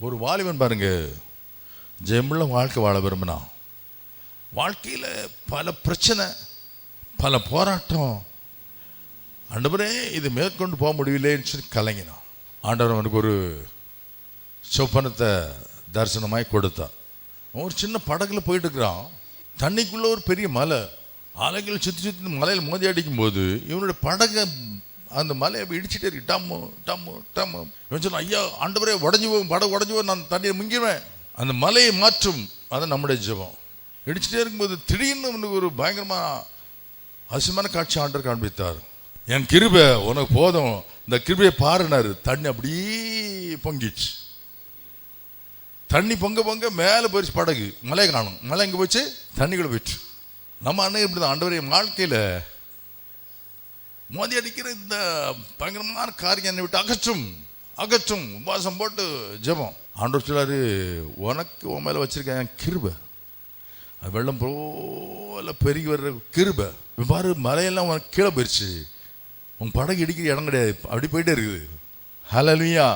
ஒரு வாலிபன் பாருங்க, ஜெயமுள்ள வாழ்க்கை வாழ விரும்பினான். வாழ்க்கையில் பல பிரச்சனை, பல போராட்டம். ஆண்டவரே இது மேற்கொண்டு போக முடியலேன்னு சொல்லி கலங்கினான். ஆண்டவர் அவனுக்கு ஒரு சொப்பனத்தை தரிசனமாய் கொடுத்தார். ஒரு சின்ன படகுல போயிட்டு இருக்கிறான். தண்ணிக்குள்ள ஒரு பெரிய மலை, அலைகள் சுற்றி சுற்றி மலையில் மோதி அடிக்கும் போது இவனுடைய படகை அந்த மலையை இடிச்சுட்டே இருக்கு. டம்மு டம்மு டம்மு. இவன் சொன்னான், ஐயா ஆண்டவரே உடஞ்சி போகும், படகு உடஞ்சி போகும், நான் தண்ணியை முங்கிடுவேன். அந்த மலையை மாற்றும், அது நம்முடைய ஜெபம். இடிச்சுட்டே இருக்கும்போது திடீர்னு அவனுக்கு ஒரு பயங்கரமாக அசிமான காட்சி ஆண்டவர் காண்பித்தார். என் கிருபை உனக்கு போதும், இந்த கிருபையை பாருனாரு. தண்ணி அப்படியே பொங்கிச்சு. தண்ணி பொங்க பொங்க மேலே போயிடுச்சு படகு. மலையை காணும். மலை எங்கே போச்சு? தண்ணிக்குள்ளே போயிடுச்சு. நம்ம அண்ணன் இப்படி தான் ஆண்டவரே வாழ்க்கையில் மோதி அடிக்கிற இந்த பயங்கரமான காரியம் என்னை விட்டு அகற்றும் அகற்றும். உபாசம் போட்டு ஜெபம். ஆண்டவர் சொல்லாரு, உனக்கு உன் மேலே வச்சிருக்கேன் என் கிருபை, அது வெள்ளம் போல பெருகி வர்ற கிருபை. பாரு மலையெல்லாம் உனக்கு கீழே போயிடுச்சு, உன் படகு இடிக்கிற இடம் கிடையாது, அப்படி போயிட்டே இருக்குது. ஹல்லேலூயா.